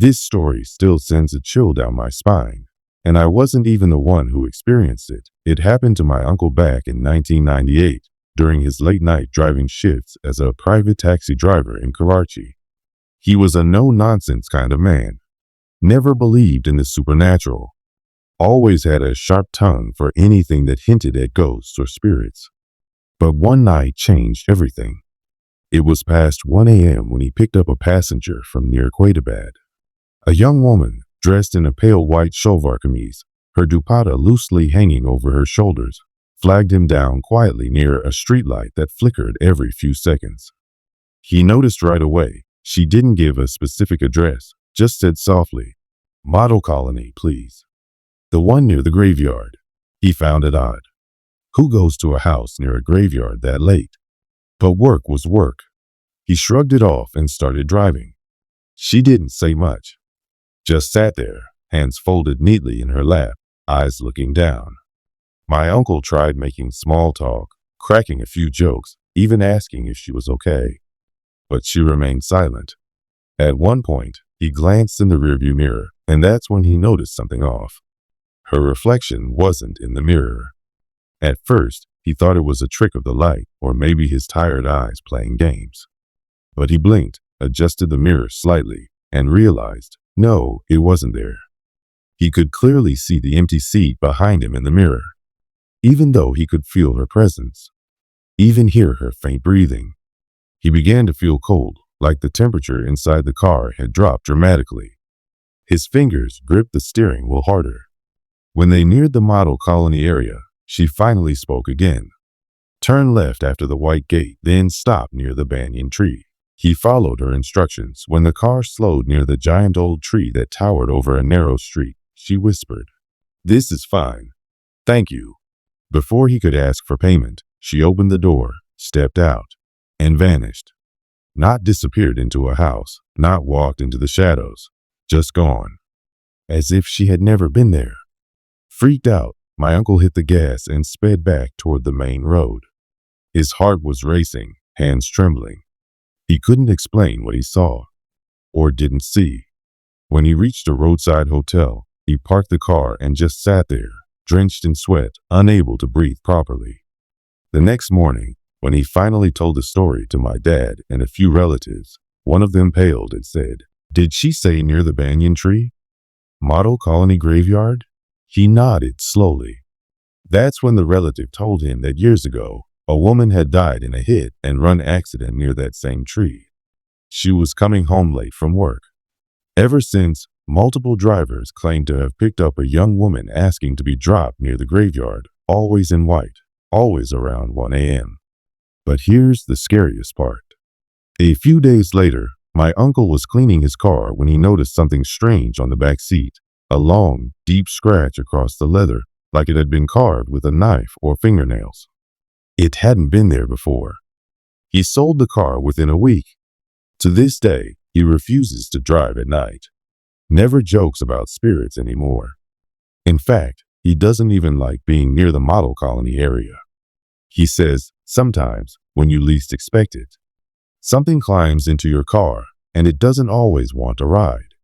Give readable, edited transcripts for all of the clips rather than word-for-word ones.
This story still sends a chill down my spine. And I wasn't even the one who experienced it. It happened to my uncle back in 1998 during his late-night driving shifts as a private taxi driver in Karachi. He was a no-nonsense kind of man. Never believed in the supernatural. Always had a sharp tongue for anything that hinted at ghosts or spirits. But one night changed everything. It was past 1 a.m. when he picked up a passenger from near Islamabad. A young woman, dressed in a pale white shalwar kameez, her dupatta loosely hanging over her shoulders, flagged him down quietly near a streetlight that flickered every few seconds. He noticed right away. She didn't give a specific address, just said softly, "Model colony, please." "The one near the graveyard." He found it odd. Who goes to a house near a graveyard that late? But work was work. He shrugged it off and started driving. She didn't say much. Just sat there, hands folded neatly in her lap, eyes looking down. My uncle tried making small talk, cracking a few jokes, even asking if she was okay. But she remained silent. At one point, he glanced in the rearview mirror, and that's when he noticed something off. Her reflection wasn't in the mirror. At first, he thought it was a trick of the light, or maybe his tired eyes playing games. But he blinked, adjusted the mirror slightly, and realized, no, it wasn't there. He could clearly see the empty seat behind him in the mirror, even though he could feel her presence, even hear her faint breathing. He began to feel cold, like the temperature inside the car had dropped dramatically. His fingers gripped the steering wheel harder. When they neared the model colony area, she finally spoke again. "Turn left after the white gate, then stop near the banyan tree." He followed her instructions. When the car slowed near the giant old tree that towered over a narrow street, she whispered, "This is fine. Thank you." Before he could ask for payment, she opened the door, stepped out, and vanished. Not disappeared into a house, not walked into the shadows, just gone. As if she had never been there. Freaked out, my uncle hit the gas and sped back toward the main road. His heart was racing, hands trembling. He couldn't explain what he saw, or didn't see. When he reached a roadside hotel, he parked the car and just sat there, drenched in sweat, unable to breathe properly. The next morning, when he finally told the story to my dad and a few relatives, one of them paled and said, "Did she say near the banyan tree? Model colony graveyard?" He nodded slowly. That's when the relative told him that years ago, a woman had died in a hit-and-run accident near that same tree. She was coming home late from work. Ever since, multiple drivers claimed to have picked up a young woman asking to be dropped near the graveyard, always in white, always around 1 a.m. But here's the scariest part. A few days later, my uncle was cleaning his car when he noticed something strange on the back seat, a long, deep scratch across the leather, like it had been carved with a knife or fingernails. It hadn't been there before. He sold the car within a week. To this day, he refuses to drive at night. Never jokes about spirits anymore. In fact, he doesn't even like being near the model colony area. He says, sometimes, when you least expect it, something climbs into your car, and it doesn't always want a ride.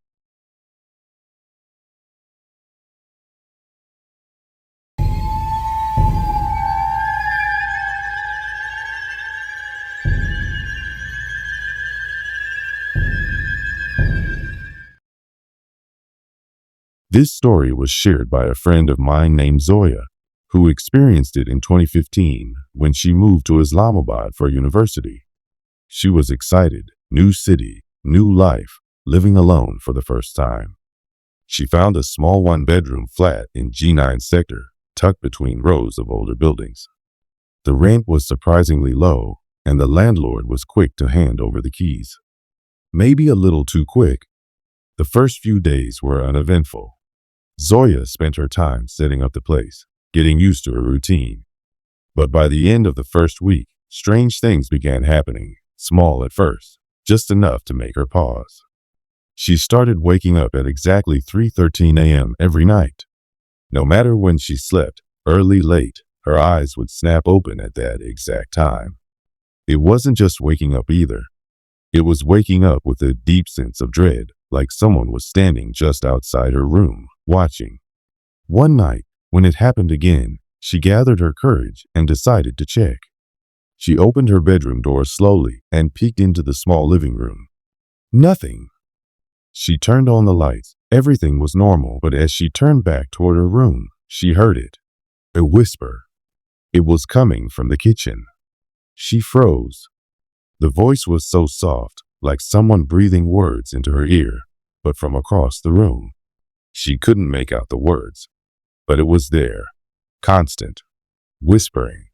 This story was shared by a friend of mine named Zoya, who experienced it in 2015 when she moved to Islamabad for university. She was excited, new city, new life, living alone for the first time. She found a small one-bedroom flat in G9 sector, tucked between rows of older buildings. The rent was surprisingly low, and the landlord was quick to hand over the keys. Maybe a little too quick. The first few days were uneventful. Zoya spent her time setting up the place, getting used to her routine. But by the end of the first week, strange things began happening, small at first, just enough to make her pause. She started waking up at exactly 3:13 a.m. every night. No matter when she slept, early, late, her eyes would snap open at that exact time. It wasn't just waking up either. It was waking up with a deep sense of dread, like someone was standing just outside her room, watching. One night, when it happened again, she gathered her courage and decided to check. She opened her bedroom door slowly and peeked into the small living room. Nothing. She turned on the lights. Everything was normal, but as she turned back toward her room, she heard it. A whisper. It was coming from the kitchen. She froze. The voice was so soft, like someone breathing words into her ear, but from across the room. She couldn't make out the words, but it was there, constant, whispering.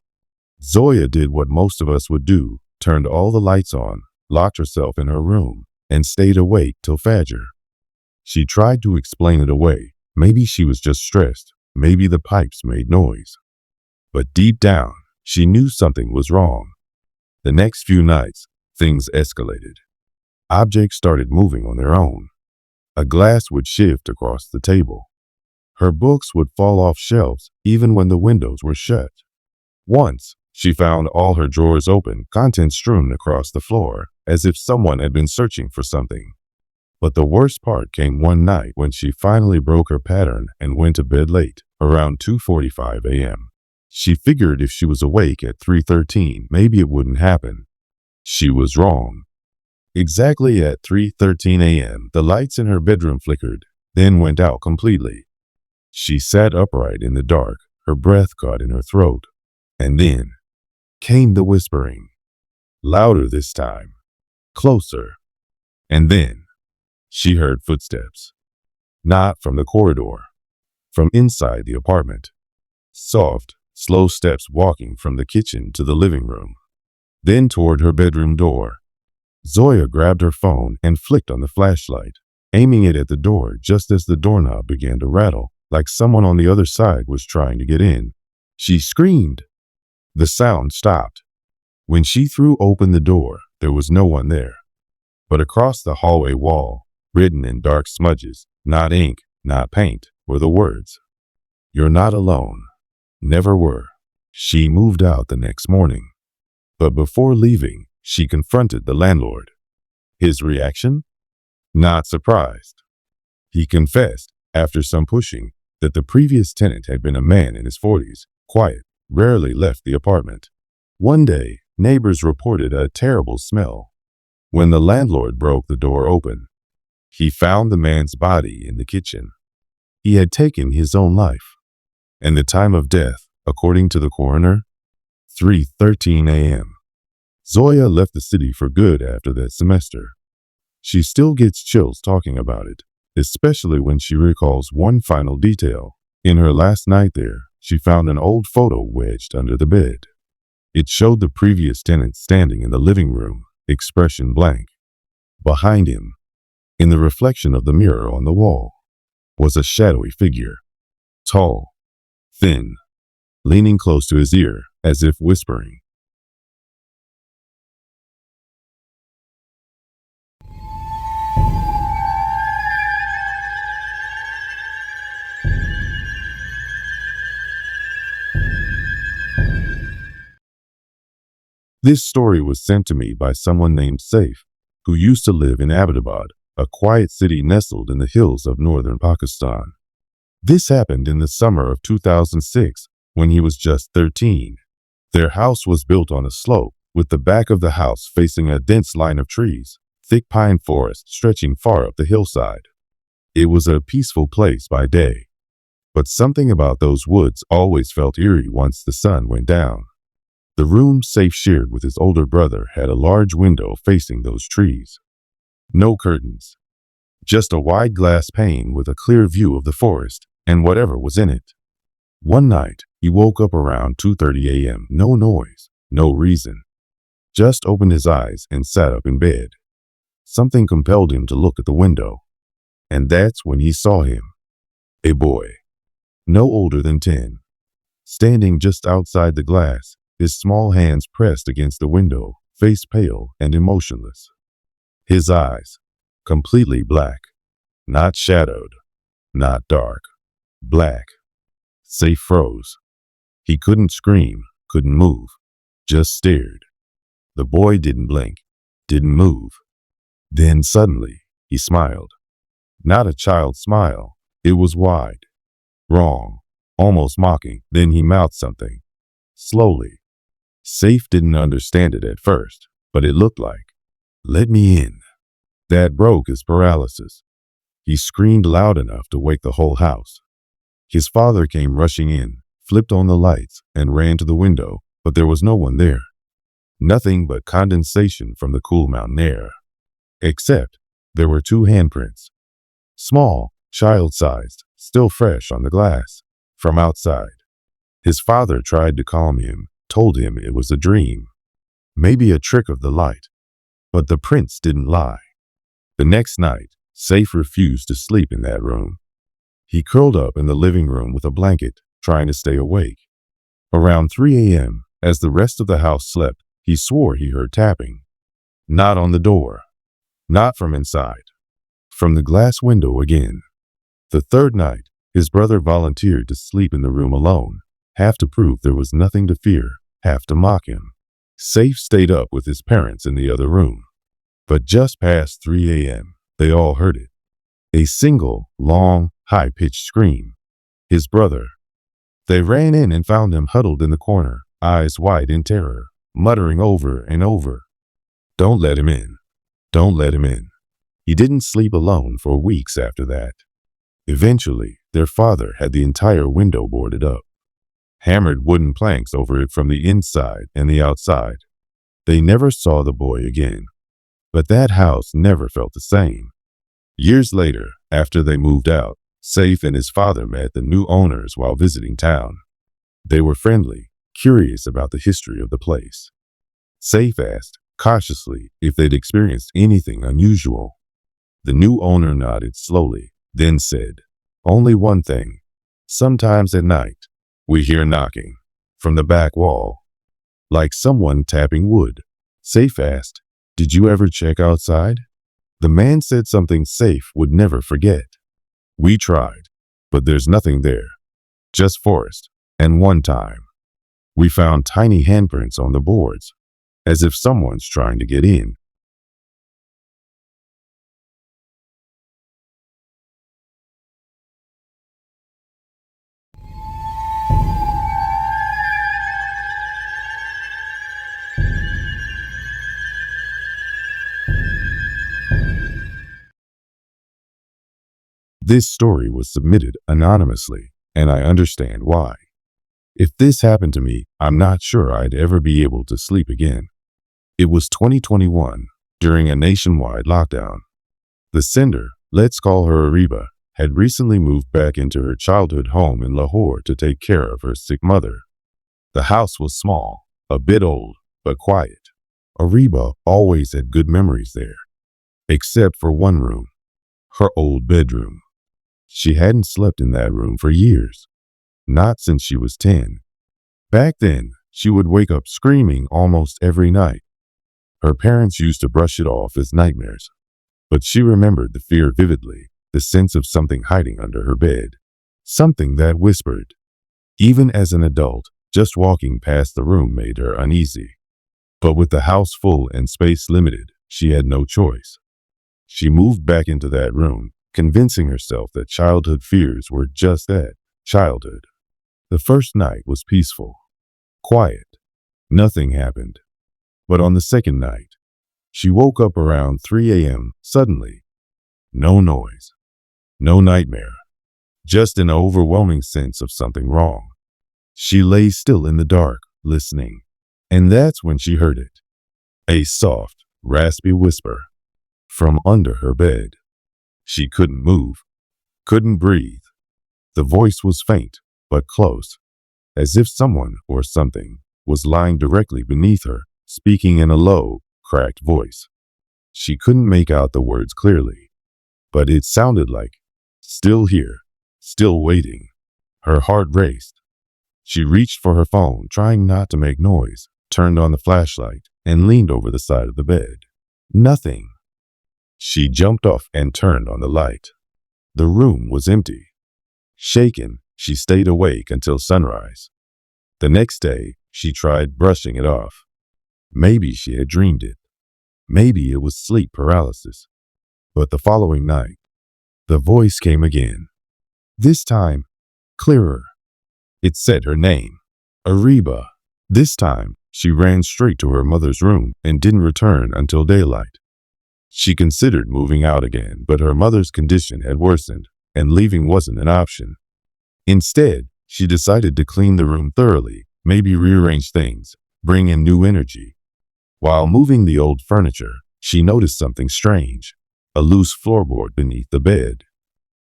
Zoya did what most of us would do, turned all the lights on, locked herself in her room, and stayed awake till Fajr. She tried to explain it away. Maybe she was just stressed. Maybe the pipes made noise. But deep down, she knew something was wrong. The next few nights, things escalated. Objects started moving on their own. A glass would shift across the table. Her books would fall off shelves even when the windows were shut. Once, she found all her drawers open, contents strewn across the floor, as if someone had been searching for something. But the worst part came one night when she finally broke her pattern and went to bed late, around 2:45 a.m. She figured if she was awake at 3:13, maybe it wouldn't happen. She was wrong. Exactly at 3:13 a.m., the lights in her bedroom flickered, then went out completely. She sat upright in the dark, her breath caught in her throat. And then came the whispering. Louder this time. Closer. And then she heard footsteps. Not from the corridor. From inside the apartment. Soft, slow steps walking from the kitchen to the living room. Then toward her bedroom door. Zoya grabbed her phone and flicked on the flashlight, aiming it at the door just as the doorknob began to rattle, like someone on the other side was trying to get in. She screamed. The sound stopped. When she threw open the door, there was no one there. But across the hallway wall, written in dark smudges, not ink, not paint, were the words, "You're not alone. Never were." She moved out the next morning. But before leaving, she confronted the landlord. His reaction? Not surprised. He confessed, after some pushing, that the previous tenant had been a man in his 40s, quiet, rarely left the apartment. One day, neighbors reported a terrible smell. When the landlord broke the door open, he found the man's body in the kitchen. He had taken his own life. And the time of death, according to the coroner, 3:13 a.m. Zoya left the city for good after that semester. She still gets chills talking about it, especially when she recalls one final detail. In her last night there, she found an old photo wedged under the bed. It showed the previous tenant standing in the living room, expression blank. Behind him, in the reflection of the mirror on the wall, was a shadowy figure, tall, thin, leaning close to his ear as if whispering. This story was sent to me by someone named Saif, who used to live in Abbottabad, a quiet city nestled in the hills of northern Pakistan. This happened in the summer of 2006, when he was just 13. Their house was built on a slope, with the back of the house facing a dense line of trees, thick pine forest stretching far up the hillside. It was a peaceful place by day, but something about those woods always felt eerie once the sun went down. The room Saif shared with his older brother had a large window facing those trees. No curtains, just a wide glass pane with a clear view of the forest and whatever was in it. One night, he woke up around 2:30 a.m. No noise, no reason. Just opened his eyes and sat up in bed. Something compelled him to look at the window. And that's when he saw him. A boy, no older than 10, standing just outside the glass, his small hands pressed against the window, face pale and emotionless. His eyes, completely black, not shadowed, not dark, black. Saif froze. He couldn't scream, couldn't move, just stared. The boy didn't blink, didn't move. Then suddenly, he smiled. Not a child's smile. It was wide, wrong, almost mocking. Then he mouthed something, slowly. Saif didn't understand it at first, but it looked like, "Let me in." That broke his paralysis. He screamed loud enough to wake the whole house. His father came rushing in, flipped on the lights, and ran to the window, but there was no one there. Nothing but condensation from the cool mountain air. Except there were two handprints. Small, child-sized, still fresh on the glass, from outside. His father tried to calm him, told him it was a dream. Maybe a trick of the light. But the prints didn't lie. The next night, Saif refused to sleep in that room. He curled up in the living room with a blanket, trying to stay awake. Around 3 a.m., as the rest of the house slept, he swore he heard tapping. Not on the door. Not from inside. From the glass window again. The third night, his brother volunteered to sleep in the room alone, half to prove there was nothing to fear, half to mock him. Saif stayed up with his parents in the other room. But just past 3 a.m., they all heard it. A single, long, high-pitched scream. His brother. They ran in and found him huddled in the corner, eyes wide in terror, muttering over and over, "Don't let him in. Don't let him in." He didn't sleep alone for weeks after that. Eventually, their father had the entire window boarded up, hammered wooden planks over it from the inside and the outside. They never saw the boy again. But that house never felt the same. Years later, after they moved out, Saif and his father met the new owners while visiting town. They were friendly, curious about the history of the place. Saif asked, cautiously, if they'd experienced anything unusual. The new owner nodded slowly, then said, "Only one thing. Sometimes at night, we hear knocking from the back wall, like someone tapping wood." Saif asked, "Did you ever check outside?" The man said something Saif would never forget. "We tried, but there's nothing there. Just forest. And one time, we found tiny handprints on the boards, as if someone's trying to get in." This story was submitted anonymously, and I understand why. If this happened to me, I'm not sure I'd ever be able to sleep again. It was 2021, during a nationwide lockdown. The sender, let's call her Ariba, had recently moved back into her childhood home in Lahore to take care of her sick mother. The house was small, a bit old, but quiet. Ariba always had good memories there, except for one room, her old bedroom. She hadn't slept in that room for years, not since she was 10. Back then, she would wake up screaming almost every night. Her parents used to brush it off as nightmares, but she remembered the fear vividly, the sense of something hiding under her bed, something that whispered. Even as an adult, just walking past the room made her uneasy. But with the house full and space limited, she had no choice. She moved back into that room, convincing herself that childhood fears were just that, childhood. The first night was peaceful, quiet. Nothing happened. But on the second night, she woke up around 3 a.m. suddenly. No noise, no nightmare, just an overwhelming sense of something wrong. She lay still in the dark, listening. And that's when she heard it. A soft, raspy whisper from under her bed. She couldn't move, couldn't breathe. The voice was faint, but close, as if someone or something was lying directly beneath her, speaking in a low, cracked voice. She couldn't make out the words clearly, but it sounded like, "Still here, still waiting." Her heart raced. She reached for her phone, trying not to make noise, turned on the flashlight, and leaned over the side of the bed. Nothing. She jumped off and turned on the light. The room was empty. Shaken, she stayed awake until sunrise. The next day, she tried brushing it off. Maybe she had dreamed it. Maybe it was sleep paralysis. But the following night, The voice came again. This time, clearer. It said her name, Ariba. This time, she ran straight to her mother's room and didn't return until daylight. She considered moving out again, but her mother's condition had worsened, and leaving wasn't an option. Instead, she decided to clean the room thoroughly, maybe rearrange things, bring in new energy. While moving the old furniture, she noticed something strange, a loose floorboard beneath the bed.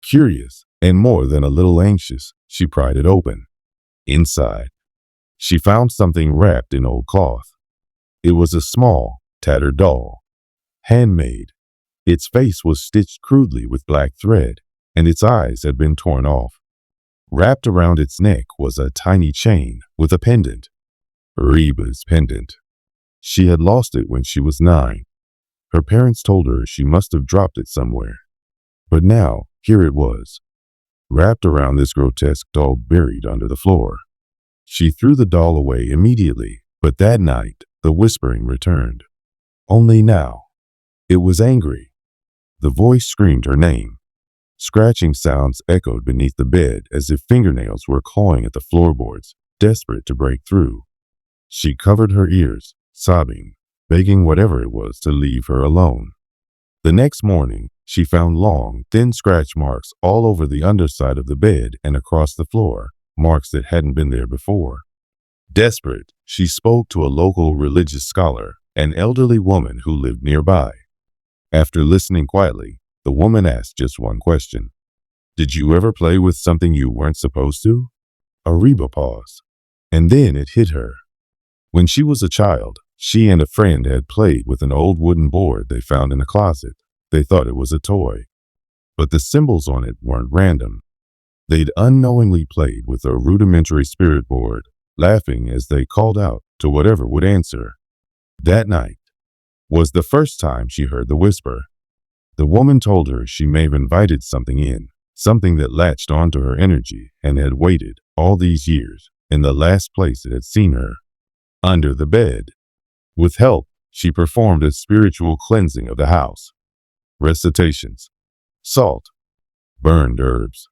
Curious, and more than a little anxious, she pried it open. Inside, she found something wrapped in old cloth. It was a small, tattered doll, handmade. Its face was stitched crudely with black thread, and its eyes had been torn off. Wrapped around its neck was a tiny chain with a pendant. Reba's pendant. She had lost it when she was 9. Her parents told her she must have dropped it somewhere. But now, here it was, wrapped around this grotesque doll buried under the floor. She threw the doll away immediately, but that night, the whispering returned. Only now, it was angry. The voice screamed her name. Scratching sounds echoed beneath the bed as if fingernails were clawing at the floorboards, desperate to break through. She covered her ears, sobbing, begging whatever it was to leave her alone. The next morning, she found long, thin scratch marks all over the underside of the bed and across the floor, marks that hadn't been there before. Desperate, she spoke to a local religious scholar, an elderly woman who lived nearby. After listening quietly, the woman asked just one question. Did you ever play with something you weren't supposed to? Ariba paused, and then it hit her. When she was a child, she and a friend had played with an old wooden board they found in a closet. They thought it was a toy, but the symbols on it weren't random. They'd unknowingly played with a rudimentary spirit board, laughing as they called out to whatever would answer. That night was the first time she heard the whisper. The woman told her she may have invited something in, something that latched onto her energy and had waited all these years in the last place it had seen her, under the bed. With help, she performed a spiritual cleansing of the house. Recitations, salt, burned herbs,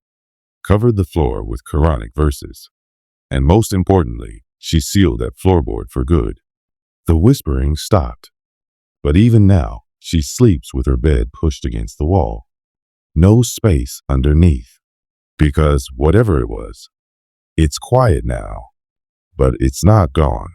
covered the floor with Quranic verses, and most importantly, she sealed that floorboard for good. The whispering stopped, but even now, she sleeps with her bed pushed against the wall. No space underneath, because whatever it was, it's quiet now, but it's not gone.